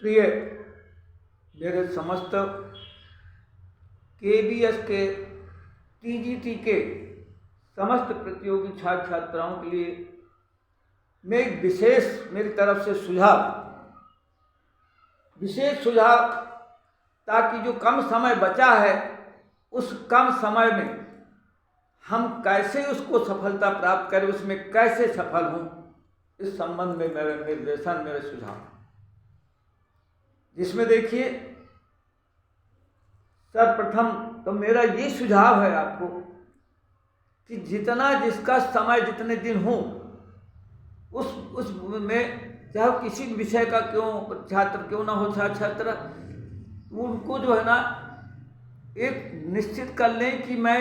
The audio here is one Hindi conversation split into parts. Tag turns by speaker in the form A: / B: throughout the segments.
A: प्रिय मेरे समस्त KBS के TGT के समस्त प्रतियोगी छात्र छात्राओं के लिए मैं एक मेरी तरफ से विशेष सुझाव, ताकि जो कम समय बचा है उस कम समय में हम कैसे उसको सफलता प्राप्त करें, उसमें कैसे सफल हों, इस संबंध में मेरे सुझाव, जिसमें देखिए सर्वप्रथम तो मेरा ये सुझाव है आपको कि जिसका समय जितने दिन हो उस में, चाहे किसी भी विषय का छात्र क्यों ना हो, छात्र उनको जो है ना एक निश्चित कर लें कि मैं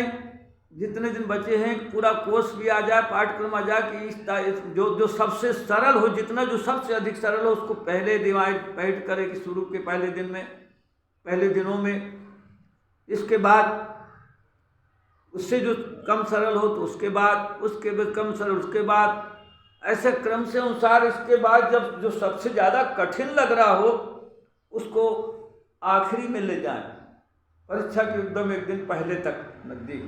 A: जितने दिन बचे हैं पूरा कोर्स भी आ जाए, पाठ्यक्रम आ जाए कि जो सबसे सरल हो, जो सबसे अधिक सरल हो उसको पहले डिवाइड करें कि शुरू के पहले दिनों में, इसके बाद उससे जो कम सरल हो तो उसके बाद कम सरल, उसके बाद ऐसे क्रम से अनुसार, इसके बाद जब जो सबसे ज़्यादा कठिन लग रहा हो उसको आखिरी में ले जाएं, परीक्षा के एकदम एक दिन पहले तक नज़दीक,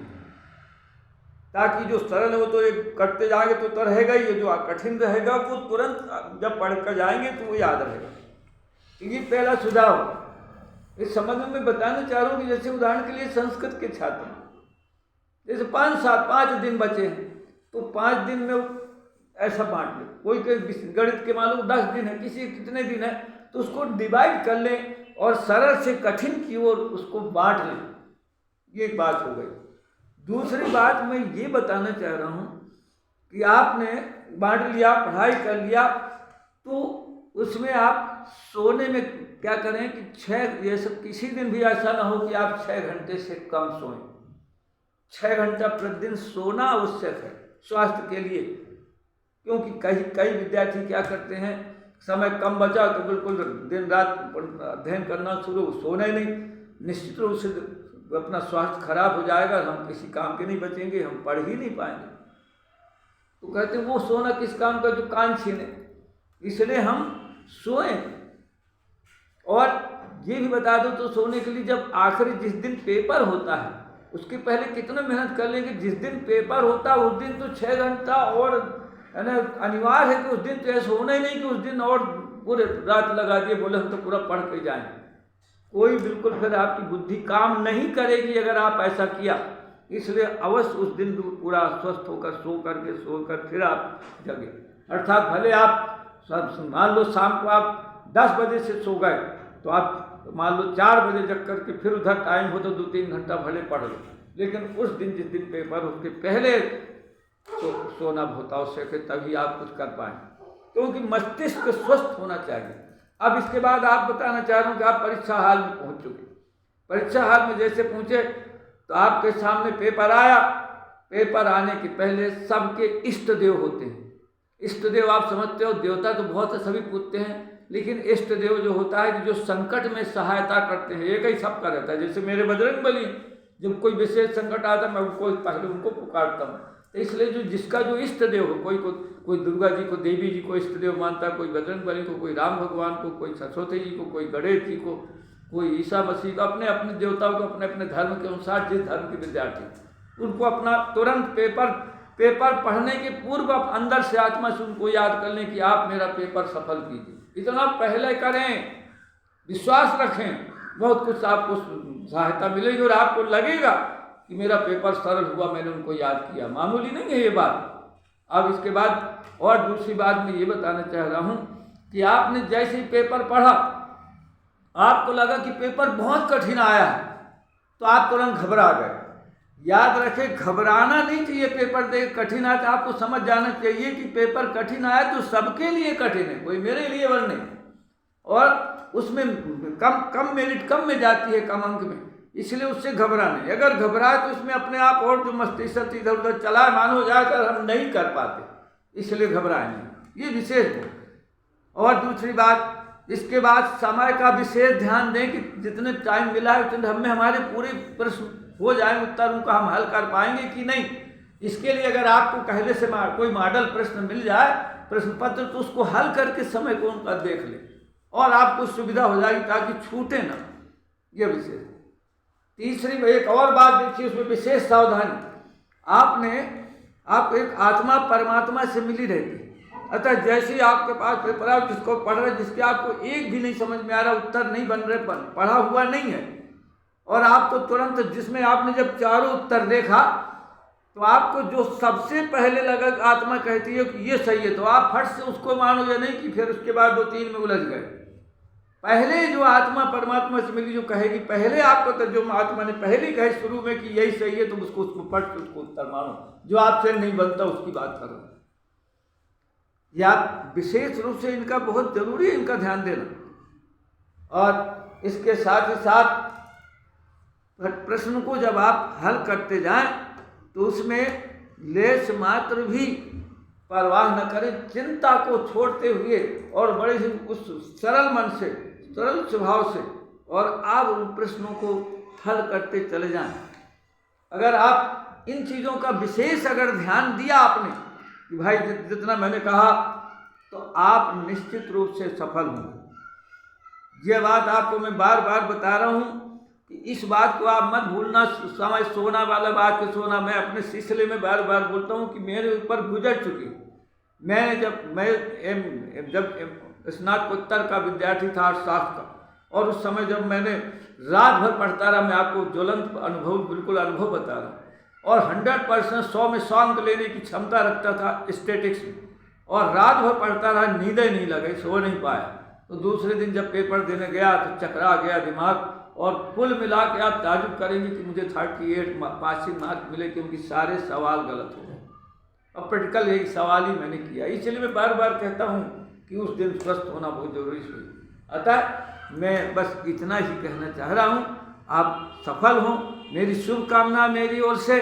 A: ताकि जो सरल हो तो एक करते जाएंगे तो रहेगा ही, जो कठिन रहेगा वो तुरंत जब पढ़ कर जाएंगे तो वो याद रहेगा। ये पहला सुझाव। इस संबंध में बताना चाह रहा हूँ कि जैसे उदाहरण के लिए संस्कृत के छात्र, जैसे 5 दिन बचे हैं तो 5 दिन में ऐसा बांट लें, कोई गणित के मालूम 10 दिन है, किसी कितने दिन है, तो उसको डिवाइड कर लें और सरल से कठिन की ओर उसको बांट लें। ये एक बात हो गई। दूसरी बात मैं ये बताना चाह रहा हूँ कि आपने बांट लिया, पढ़ाई कर लिया, तो उसमें आप सोने में क्या करें कि ये सब किसी दिन भी ऐसा ना हो कि आप 6 घंटे से कम सोएं। 6 घंटा प्रतिदिन सोना आवश्यक है स्वास्थ्य के लिए, क्योंकि कई विद्यार्थी क्या करते हैं, समय कम बचा तो बिल्कुल दिन रात अध्ययन करना शुरू, सोना ही नहीं, निश्चित रूप से अपना स्वास्थ्य खराब हो जाएगा, हम किसी काम के नहीं बचेंगे, हम पढ़ ही नहीं पाएंगे। तो कहते हैं वो सोना किस काम का जो कान छीने, इसलिए हम सोएं। और ये भी बता दो तो सोने के लिए जब आखिरी जिस दिन पेपर होता है उसके पहले कितना मेहनत कर लेंगे। जिस दिन पेपर होता है उस दिन तो 6 घंटा और है ना अनिवार्य है कि उस दिन तो ऐसा होना ही नहीं कि उस दिन और पूरे रात लगा दिए, बोले हम तो पूरा पढ़ के जाएंगे। कोई बिल्कुल फिर आपकी बुद्धि काम नहीं करेगी अगर आप ऐसा किया। इसलिए अवश्य उस दिन पूरा स्वस्थ होकर सोकर फिर आप जगे। अर्थात भले आप मान लो शाम को आप 10 बजे से सो गए तो आप मान लो 4 बजे जग करके फिर उधर टाइम हो तो 2-3 घंटा भले पढ़ लो, लेकिन उस दिन जिस दिन पेपर उसके पहले सोना बहुत आवश्यक है, तभी आप कुछ कर पाएंगे, क्योंकि मस्तिष्क स्वस्थ होना चाहिए। अब इसके बाद आप बताना चाह रहा हूँ कि आप परीक्षा हाल में पहुँच चुके। परीक्षा हाल में जैसे पहुँचे तो आपके सामने पेपर आया। पेपर आने के पहले सबके इष्ट देव होते हैं। इष्ट देव आप समझते हो, देवता तो बहुत है, सभी पूजते हैं, लेकिन इष्ट देव जो होता है कि जो संकट में सहायता करते हैं, एक ही सबका रहता है। जैसे मेरे बजरंगबली, जब कोई विशेष संकट आता है मैं पहले उनको पुकारता हूँ। तो इसलिए जिसका जो इष्ट देव हो, कोई दुर्गा जी को, देवी जी को इष्ट देव मानता है, कोई बजरंगबली को, कोई राम भगवान को, कोई सरस्वती जी को, कोई गणेश जी को, कोई ईसा मसीह को, अपने अपने देवताओं को अपने अपने धर्म के अनुसार, जिस धर्म के विद्यार्थी उनको अपना तुरंत पेपर पढ़ने के पूर्व आप अंदर से आत्मा से उनको याद कर लें कि आप मेरा पेपर सफल कीजिए। इतना पहले करें, विश्वास रखें, बहुत कुछ आपको सहायता मिलेगी और आपको लगेगा कि मेरा पेपर सरल हुआ, मैंने उनको याद किया। मामूली नहीं है ये बात। अब इसके बाद और दूसरी बात मैं ये बताना चाह रहा हूँ कि आपने जैसे ही पेपर पढ़ा, आपको लगा कि पेपर बहुत कठिन आया है, तो आप तुरंत घबरा गए। याद रखें, घबराना नहीं चाहिए। पेपर देख कठिन आया तो आपको समझ जाना चाहिए कि पेपर कठिन आया तो सबके लिए कठिन है, कोई मेरे लिए वर नहीं। और उसमें कम मेरिट कम में जाती है, कम अंक में, इसलिए उससे घबराना नहीं। अगर घबराए तो उसमें अपने आप और जो मस्तिष्क इधर उधर चला मानो जाकर हम नहीं कर पाते, इसलिए घबराए नहीं, ये विशेष है। और दूसरी बात, इसके बाद समय का विशेष ध्यान दें कि जितने टाइम मिला है उतने हमें हमारे पूरे प्रश्न हो जाए, उत्तर उनका हम हल कर पाएंगे कि नहीं। इसके लिए अगर आपको पहले से कोई मॉडल प्रश्न मिल जाए, प्रश्न पत्र, तो उसको हल करके समय को उनका देख लें और आपको सुविधा हो जाएगी ताकि छूटे ना, ये विशेष। तीसरी एक और बात देखिए, उसमें विशेष सावधानी, आप एक आत्मा परमात्मा से मिली रहती है। अतः जैसे ही आपके पास पेपर आओ, जिसको पढ़ रहे, जिसके आपको एक भी नहीं समझ में आ रहा, उत्तर नहीं बन रहे, पढ़ा हुआ नहीं है, और आपको तुरंत, जिसमें आपने जब चारों उत्तर देखा तो आपको जो सबसे पहले लगा, आत्मा कहती है कि ये सही है, तो आप फट से उसको मानोगे नहीं कि फिर उसके बाद 2-3 में उलझ गए। पहले जो आत्मा परमात्मा से मिली, जो कहेगी, पहले आपको तो जो आत्मा ने पहले कहे शुरू में कि यही सही है, तुम उसको फट से उसको उत्तर मानो, जो आपसे नहीं बनता उसकी बात करो। या विशेष रूप से इनका बहुत जरूरी है, इनका ध्यान देना। और इसके साथ ही साथ प्रश्न को जब आप हल करते जाएं तो उसमें लेश मात्र भी परवाह न करें, चिंता को छोड़ते हुए और बड़े ही उस सरल मन से, सरल स्वभाव से, और आप उन प्रश्नों को हल करते चले जाएं। अगर आप इन चीज़ों का विशेष अगर ध्यान दिया आपने कि भाई जितना मैंने कहा, तो आप निश्चित रूप से सफल होंगे। ये बात आपको मैं बार बार बता रहा हूँ कि इस बात को आप मत भूलना। समय सोना वाला बात के सोना, मैं अपने सिलसिले में बार बार बोलता हूँ कि मेरे ऊपर गुजर चुकी। मैं जब स्नातकोत्तर का विद्यार्थी था अर्थशास्त्र का, और उस समय जब मैंने रात भर पढ़ता रहा, मैं आपको ज्वलंत अनुभव, बिल्कुल अनुभव बता रहा हूँ, और 100% 100 में 100 अंक लेने की क्षमता रखता था स्टैटिक्स में, और रात भर पढ़ता रहा, नींदें नहीं लगी, सो नहीं पाया। तो दूसरे दिन जब पेपर देने गया तो चकरा गया दिमाग, और कुल मिला के आप ताजुब करेंगे कि मुझे 38 पासिंग मार्क मिले, क्योंकि सारे सवाल गलत हो गए, और प्रैक्टिकल एक सवाल ही मैंने किया। इसलिए मैं बार बार कहता हूँ कि उस दिन स्वस्थ होना बहुत जरूरी है। अतः मैं बस इतना ही कहना चाह रहा हूँ, आप सफल हों, मेरी शुभकामना मेरी ओर से,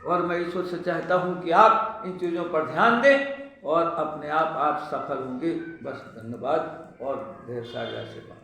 A: और मैं ईश्वर से चाहता हूँ कि आप इन चीज़ों पर ध्यान दें और अपने आप सफल होंगे। बस धन्यवाद और ढेर सारे आशीर्वाद।